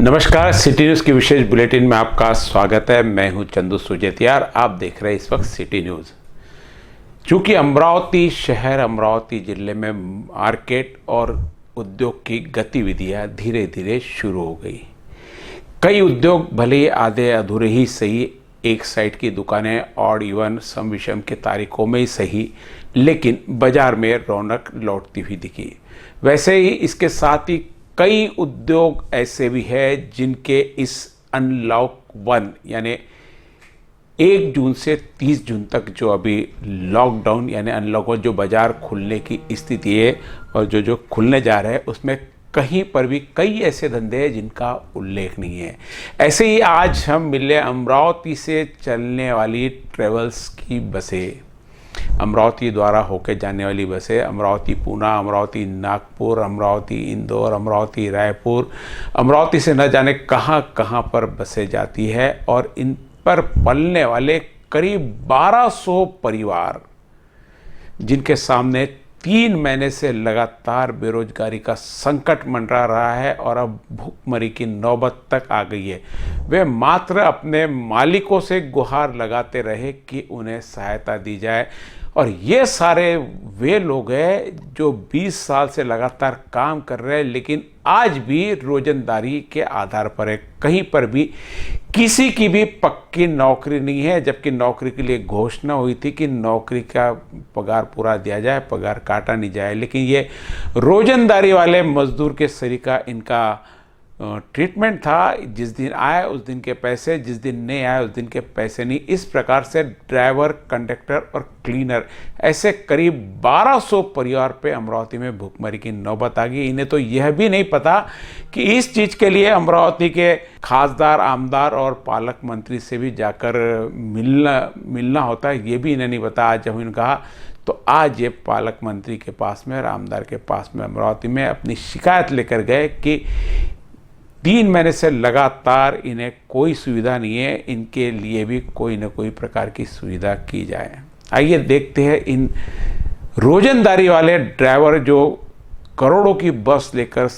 नमस्कार, city news की विशेष बुलेटिन में आपका स्वागत है। मैं हूं चंदू सुजेतियार। आप देख रहे हैं इस वक्त सिटी न्यूज़। चूँकि अमरावती शहर, अमरावती ज़िले में मार्केट और उद्योग की गतिविधियां धीरे धीरे शुरू हो गई। कई उद्योग भले ही आधे अधूरे ही सही, एक साइड की दुकानें और इवन सम विषम के तारीखों में ही सही, लेकिन बाजार में रौनक लौटती हुई दिखी। वैसे ही इसके साथ ही कई उद्योग ऐसे भी हैं जिनके इस अनलॉक 1 यानी 1 जून से 30 जून तक जो अभी लॉकडाउन यानी अनलॉक 1 जो बाजार खुलने की स्थिति है और जो खुलने जा रहे हैं, उसमें कहीं पर भी कई ऐसे धंधे हैं जिनका उल्लेख नहीं है। ऐसे ही आज हम मिले अमरावती से चलने वाली ट्रेवल्स की बसें, अमरावती द्वारा होकर जाने वाली बसें, अमरावती पूना, अमरावती नागपुर, अमरावती इंदौर, अमरावती रायपुर, अमरावती से न जाने कहां कहां पर बसें जाती है और इन पर पलने वाले करीब 1200 परिवार, जिनके सामने 3 महीने से लगातार बेरोजगारी का संकट मंडरा रहा है और अब भूखमरी की नौबत तक आ गई है। वे मात्र अपने मालिकों से गुहार लगाते रहे कि उन्हें सहायता दी जाए। और ये सारे वे लोग हैं जो 20 साल से लगातार काम कर रहे हैं, लेकिन आज भी रोजंदारी के आधार पर है। कहीं पर भी किसी की भी पक्की नौकरी नहीं है, जबकि नौकरी के लिए घोषणा हुई थी कि नौकरी का पगार पूरा दिया जाए, पगार काटा नहीं जाए। लेकिन ये रोजंदारी वाले मजदूर के सरीका इनका ट्रीटमेंट था। जिस दिन आए उस दिन के पैसे, जिस दिन नहीं आए उस दिन के पैसे नहीं। इस प्रकार से ड्राइवर, कंडक्टर और क्लीनर ऐसे करीब 1200 परिवार पे अमरावती में भूखमरी की नौबत आ गई। इन्हें तो यह भी नहीं पता कि इस चीज़ के लिए अमरावती के खासदार, आमदार और पालक मंत्री से भी जाकर मिलना होता है, ये भी इन्हें नहीं पता। आज जब इन्होंने कहा तो आज ये पालक मंत्री के पास में और आमदार के पास में अमरावती में अपनी शिकायत लेकर गए कि 3 महीने से लगातार इन्हें कोई सुविधा नहीं है, इनके लिए भी कोई न कोई प्रकार की सुविधा की जाए। आइए देखते हैं इन रोजंदारी वाले ड्राइवर जो करोड़ों की बस लेकर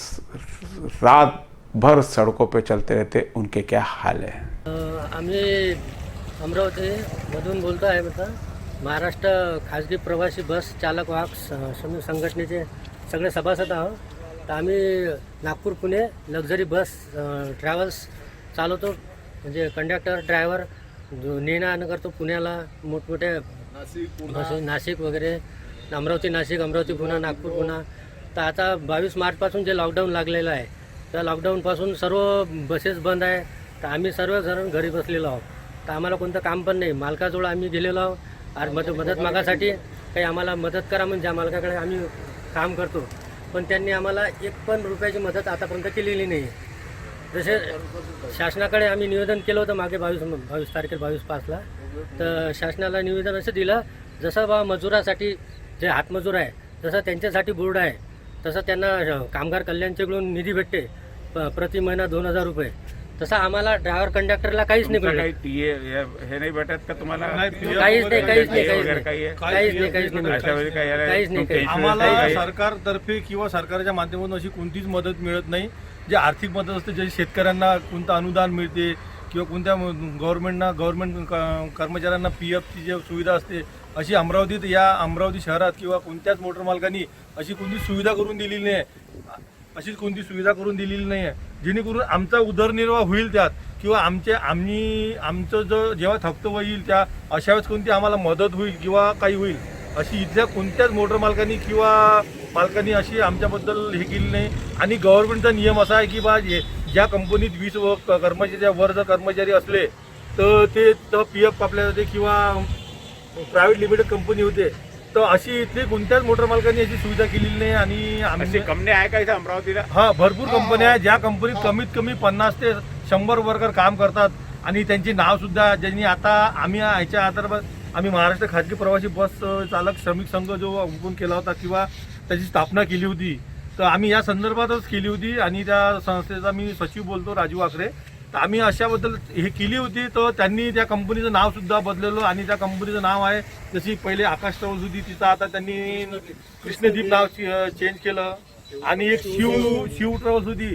रात भर सड़कों पर चलते रहते, उनके क्या हाल है। आम्ही अमरावती मधून बोलतो आहे। महाराष्ट्र खाजगी प्रवासी बस चालक वाहक संघटनेचे सगळे सभासद आहोत। तर आम्ही नागपूर पुणे लक्झरी बस ट्रॅव्हल्स चालवतो, म्हणजे कंडक्टर, ड्रायव्हर नेणं आणं करतो पुण्याला, मोठमोठे नाशिक वगैरे, अमरावती नाशिक, अमरावती पुणा, नागपूर पुणा। तर आता 22 मार्चपासून जे लॉकडाऊन लागलेलं आहे, त्या लॉकडाऊनपासून सर्व बसेस बंद आहे। तर आम्ही सर्वजण घरी बसलेलो आहोत। तर आम्हाला कोणतं काम पण नाही। मालकाजवळ आम्ही गेलेलो आहोत आणि मदत मागासाठी, काही आम्हाला मदत करा म्हणजे ज्या मालकाकडे आम्ही काम करतो, पण त्यांनी आम्हाला 1 पण रुपयाची मदत आतापर्यंत केलेली नाही। जसे शासनाकडे आम्ही निवेदन केलं होतं मागे 22 तारखेला 22/5ला। तर शासनाला निवेदन असं दिलं, जसं बा मजुरासाठी जे हातमजूर आहे तसं त्यांच्यासाठी बोर्ड आहे, तसं त्यांना कामगार कल्याणच्याकडून निधी भेटते प्रति महिना 2000 रुपये, तसं आम्हाला ड्रायव्हर कंडक्टरला काहीच नाही भेटत। हे नाही भेटत का तुम्हाला? काहीच नाही। आम्हाला सरकारतर्फे किंवा सरकारच्या माध्यमातून अशी कोणतीच मदत मिळत नाही। जे आर्थिक मदत असते, जे शेतकऱ्यांना कोणतं अनुदान मिळते किंवा कोणत्या गव्हर्नमेंट कर्मचाऱ्यांना PFची जी सुविधा असते, अशी अमरावती शहरात किंवा कोणत्याच मोटर मालकांनी अशी कोणती सुविधा करून दिलेली नाही। जेणेकरून आमचा उदरनिर्वाह होईल त्यात, किंवा आमचं जो जेव्हा थकतो होईल त्या अशा वेळेस कोणती आम्हाला मदत होईल किंवा काही होईल, अशी इथल्या कोणत्याच मोटर मालकांनी किंवा मालकांनी अशी आमच्याबद्दल हे केली नाही। आणि गव्हर्नमेंटचा नियम असा आहे की बा ज्या कंपनीत 20 कर्मचाऱ्याच्या वर जर कर्मचारी असले तर ते PF कापल्या जाते, किंवा प्रायव्हेट लिमिटेड कंपनी होते, तर अशी इथली कोणत्याच मोटर मालकांनी याची सुविधा केलेली नाही। आणि आमची कंपनी आहे का इथं अमरावतीला? हां, भरपूर कंपन्या आहेत, ज्या कंपनीत कमीत कमी 50 ते 100 वर्कर काम करतात। आणि त्यांची नावसुद्धा ज्यांनी आता आम्ही ह्याच्या आधारावर आम्ही महाराष्ट्र खाजगी प्रवासी बस चालक श्रमिक संघ जो ओपन केला होता किंवा त्याची स्थापना केली होती, तर आम्ही या संदर्भातच केली होती। आणि त्या संस्थेचा मी सचिव बोलतो, राजू आखरे। तर आम्ही अशाबद्दल हे केली होती, तर त्यांनी त्या कंपनीचं नावसुद्धा बदललं आणि त्या कंपनीचं नाव आहे, जशी पहिले आकाश ट्रॅव्हल्स होती तिचं आता त्यांनी कृष्णदीप नाव चेंज केलं। आणि एक शिव ट्रॅव्हल्स होती,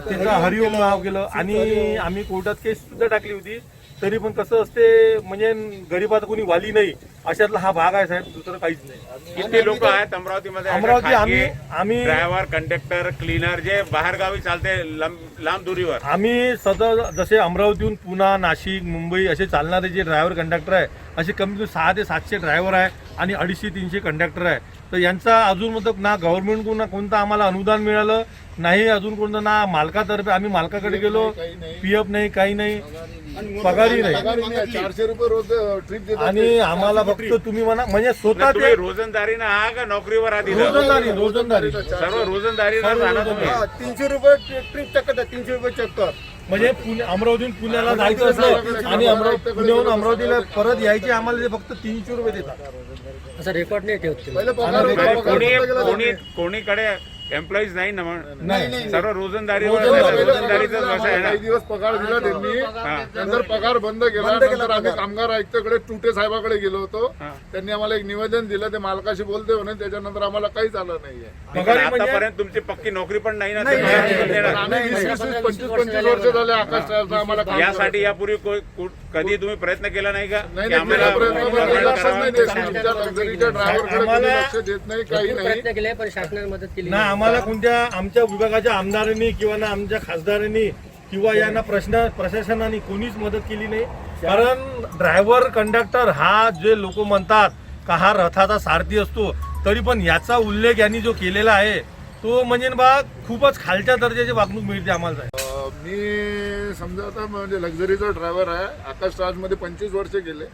त्यांचं हरिओम नाव गेलं आणि आम्ही कोर्टात केस सुद्धा टाकली होती. तरी पण कसं असते म्हणजे गरीबात कोणी वाली नाही अशातला हा भाग आहे साहेब, दुसरं काहीच नाही. किती लोक आहेत अमरावतीमध्ये? अमरावती आम्ही ड्रायव्हर, कंडक्टर, क्लीनर जे बाहेरगावी चालते लांब दुरीवर. आम्ही सतत जसे अमरावतीहून पुणा, नाशिक, मुंबई असे चालणारे जे ड्रायव्हर कंडक्टर आहे, असे कमीत कमी 600 ते 700 ड्रायव्हर आहे आणि 250-300 कंडक्टर आहे. तर यांचा अजून मतलब ना गव्हर्नमेंटकडून कोणतं आम्हाला अनुदान मिळालं नाही, अजून कोणतं ना मालकातर्फे. आम्ही मालकाकडे गेलो, पीएफ नाही, काही नाही, पगारही नाही. 400 रुपये रोज ट्रिप देतात. आणि आम्हाला फक्त तुम्ही म्हणा म्हणजे स्वतः तुम्ही रोजंदारीनं आहा का नोकरीवर आधी? रोजंदारी सर्व रोजंदारीनं राहणार तुम्ही. 300 रुपये ट्रिप चक्कर, 300 रुपये चक्कर. म्हणजे पुण्याहून पुण्याला जायचं असलं आणि पुण्याहून अमरावतीला परत यायचे आम्हाला ते फक्त 300 रुपये देतात. असं रेकॉर्ड नाही ठेवत ते. पहिले पगार कोणीकडे एम्प्लॉईज नाही ना मग? नाही. सर्व रोजंदारीचाच व्यवसाय आहे ना. काही दिवस पगार दिला त्यांनी, नंतर पगार बंद केला. नंतर आम्ही कामगार आयुक्ताकडे टुटे साहेबाकडे गेलो होतो. त्यांनी आम्हाला एक निवेदन दिलं, ते मालकाशी बोलते म्हणे. त्याच्यानंतर आम्हाला काहीच आलं नाहीये. पण आतापर्यंत तुमची पक्की नोकरी पण नाही ना. आम्ही 20-25 वर्ष झाले आकाश ट्रायल्सला आम्हाला काम यासाठी यापूर्वी कधी तुम्ही प्रयत्न केला नाही का? नाही की आम्हाला लक्षच नाही देत. तुमच्या लक्झरीच्या ड्रायव्हरकडे कोणी लक्ष देत नाही, काही नाही. प्रयत्न केले पण शासनाने मदत केली ना आम्हाला कोणत्या आमच्या विभागाच्या आमदारांनी किंवा ना आमच्या खासदारांनी किंवा यांना प्रशासनाने कोणीच मदत केली नाही. कारण ड्रायव्हर कंडक्टर हा जे लोक म्हणतात का हा रथाचा सारथी असतो, तरी पण याचा उल्लेख यांनी जो केलेला आहे तो म्हणजे बा खूपच खालच्या दर्जाची वागणूक मिळते आम्हाला साहेब. मी समजा आता म्हणजे लक्झरीचा ड्रायव्हर आहे. आकाश ट्रायल्समध्ये 25 वर्ष गेले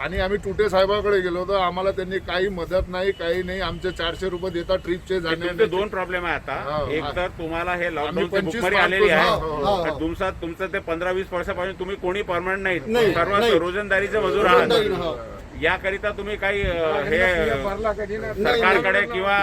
आणि आम्ही टुटे साहेबाकडे गेलो होतो. आम्हाला त्यांनी काही मदत नाही, काही नाही. आमचे 400 रुपये देतात ट्रिपचे तुमचे दोन प्रॉब्लेम आहे आता. एक तर तुम्हाला हे लॉकडाऊनची 25 बुकमारी आलेली आहे. हो. तर तुमचं ते 15-20 वर्षापासून तुम्ही कोणी परमनंट नाही, सर्व रोजंदारीचे मजूर आहात. याकरिता तुम्ही काही हे सरकारकडे किंवा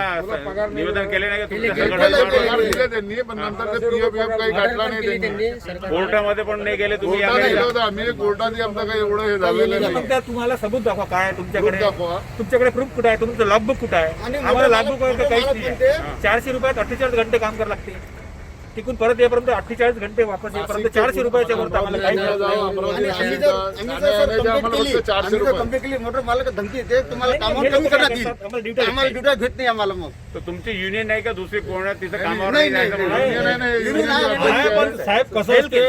निवेदन केले नाही का तुमच्या पगार संघटनेकडे? दिले त्यांनी, पण नंतर ते पीएफ काही काढला नाही त्यांनी. कोर्टामध्ये पण नाही गेले तुम्ही कोर्टात याकरिता? गेलो होतो आम्ही, कोर्टात आमचं काही एवढं हे झालेलं नाही. फक्त तुम्हाला सबूत दाखवा काय आहे तुमच्याकडे. प्रूफ दाखवा. तुमच्याकडे प्रूफ कुठे आहे? तुमचं लॉगबुक कुठे आहे? आम्हाला लॉगबुक वगैरे काहीच नाही. 400 रुपयात 48 घंटे काम करावं लागते. तिकून परत येईपर्यंत 48 घंटे वापस येईपर्यंत 400 रुपयाच्या वर आम्हाला काही जाऊ, अमरावती आम्हाला फक्त 400 रुपये. मोटर मालक धमकी देते, तुम्हाला कामावर कमी करण्यात येईल. आम्हाला ड्युट्या घेत नाही आम्हाला. मग तर तुमची युनियन नाही का दुसरी कोणा तिथं कामावर नाही जायचं म्हणून? नाही, पण साहेब कसं असते,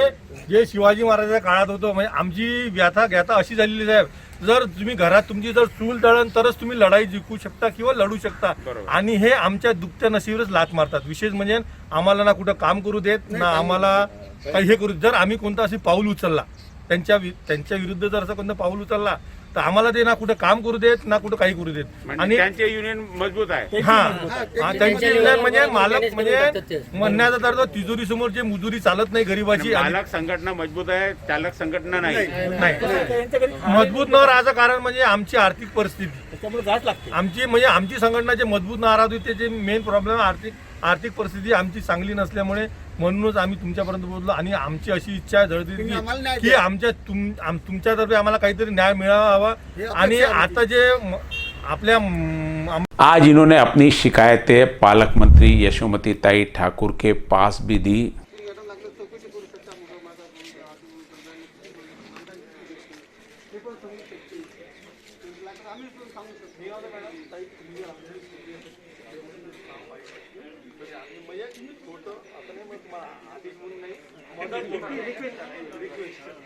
जे शिवाजी महाराजांच्या काळात होतं म्हणजे आमची व्यथा अशी झालेली साहेब, जर तुम्ही घरात तुमची जर चूल तळण तरच तुम्ही लढाई जिंकू शकता किंवा लढू शकता. आणि हे आमच्या दुखत्या नशिबीवरच लाथ मारतात. विशेष म्हणजे आम्हाला ना कुठं काम करू देत ना आम्हाला काही हे करू. जर आम्ही कोणतं असे पाऊल उचलला त्यांच्या विरुद्ध जर असं कोणतं पाऊल उचलला तर आम्हाला ते ना कुठं काम करू देत ना कुठं काही करू देत. आणि त्यांचे युनियन मजबूत आहे. त्यांची युनियन म्हणजे मालक म्हणजे म्हणण्याचा तर तिजोरी समोर जे मजुरी चालत नाही गरीबाची. मालक संघटना मजबूत आहे, चालक संघटना नाही. मजबूत न राहायचं कारण म्हणजे आमची आर्थिक परिस्थिती त्याच्यामुळे जाच लागते. आमची म्हणजे आमची संघटना जे मजबूत न राहत होती त्याचे मेन प्रॉब्लेम आर्थिक परिस्थिती आमची चांगली नसल्यामुळे, म्हणूनच आम्ही तुमच्यापर्यंत पोहोचलो. आणि आमची अशी इच्छा जळती की तुमच्यातर्फे आम्हाला काहीतरी न्याय मिळावा. आणि आता जे आपल्या आज इन्होंने अपनी शिकायतें पालक मंत्री यशोमती ठाकुर के पास भी दी.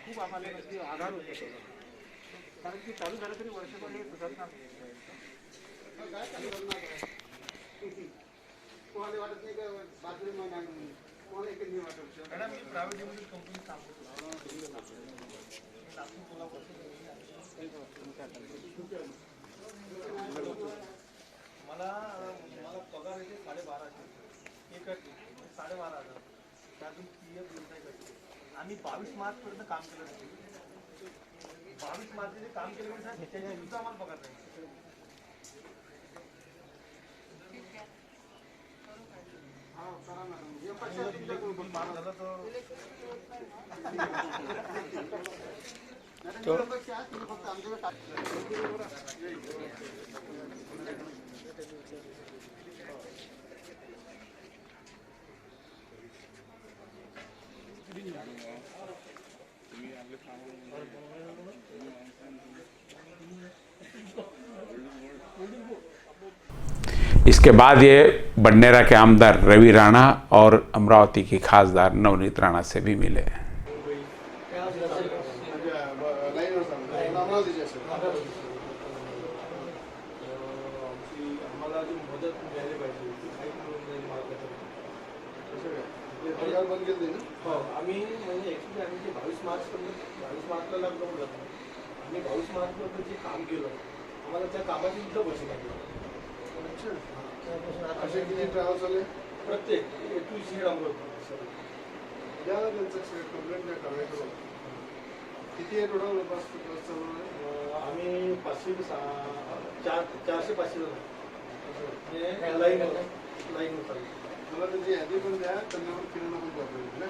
खूप आम्हाला आधार होते कारण की चालू झालं तरी वर्षभर हे सुधारणार मॅडम मी प्रायव्हेट लिमिटेड कंपनीत काम करतो. मला पगार येते 12,500 एक 12,500 त्यातून पीएफ आम्ही 22 मार्च पर्यंत काम केलं. 22 मार्च काम केलं म्हणजे त्याच्या आम्हाला पगार नाही. इसके बाद ये बडनेरा के आमदार रवि राणा और अमरावती की खासदार नवनीत राणा से भी मिले। आम्हाला जी मदत मिळाली पाहिजे काही मिळून जाईल मार्गात बंद केली ना. हो आम्ही म्हणजे ॲक्च्युली आम्ही जे 22 मार्चला लॉकडाऊन झालं आम्ही 22 मार्चपर्यंत जे काम केलं आम्हाला त्या कामाची सुद्धा पैसे लागले. असे किती ट्रॅव्हल्स आले प्रत्येक A to Z अमरावती द्या त्यांचं कंप्लेंट द्या कारवाई करू. किती आहे टोटल बस आम्ही 400-500 जण लाईन होतात. मला त्यांची यादी पण द्या त्यांना पण किराणा पण वापरेल ना.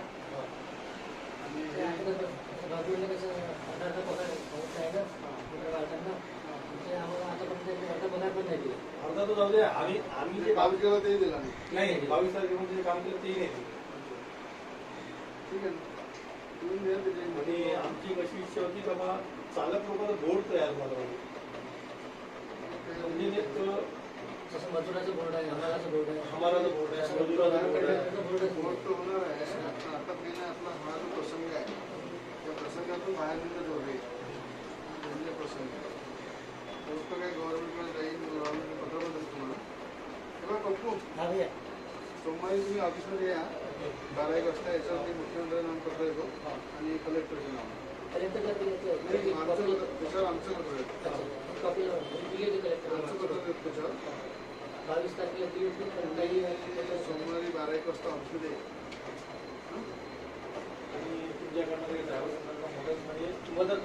अर्धा तो जाऊ द्या. आम्ही जे काम केलं ते दिला नाही. 22 तारखेमध्ये जे काम केलं तेही नाही. ठीक आहे ना. आणि आमची कशी इच्छा होती का बा चालक लोकांना बोर्ड तयार झाला म्हणजे जसं मजुराचं बोर्ड आहे, हमालाचं बोर्ड आहे, हमाराचं बोर्ड आहे, मजुराचं बोर्ड आहे. बोर्ड तर होणार आहे. आता पहिला आपला हा जो प्रसंग आहे त्या प्रसंगातून बाहेर निघत होते म्हणजे प्रसंग गोष्ट काही गव्हर्नमेंटमध्ये जाईल गव्हर्नमेंटने पत्र पण देईल तुम्हाला. तेव्हा पप्पू सोमवारी तुम्ही ऑफिसमध्ये या 12 वाजता याच्यावरती मुख्यमंत्री नाम पत्र येतो आणि कलेक्टरचे नाव त्याच्यावर आमचं पत्र येतं. आमचं पत्र येतं त्याच्यावर 22 तारखेला सोमवारी 12 वाजता ऑफिसमध्ये आणि तुमच्याकडनं काही ड्रायव्हर मदत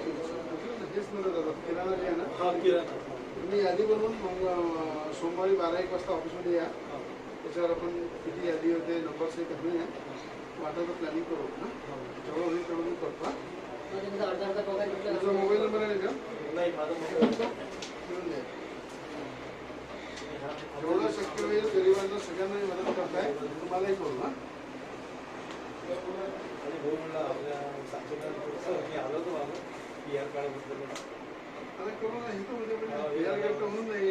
हेच मदत होतं. किराणा जे आहे ना हा किराणा तुम्ही यादी बनवून मग सोमवारी 12 वाजता ऑफिसमध्ये या. त्याच्यावर आपण किती यादी होते नंबर सेट करून या वाटायचं प्लॅनिंग करू ना. जेवढं होईल तेवढं करता. तुमचा मोबाईल नंबर आहे का? नाही माझा मोबाईल घेऊन द्या. जेवढं शक्य होईल गरिबांना सगळ्यांना मदत करताय तुम्हालाही करू ना. आणि भाऊ म्हणला आपल्या साक्षीदार मी आलो तो PR काढाबद्दल आता करू ना. हे तर उद्या PR कार्ड म्हणून नाही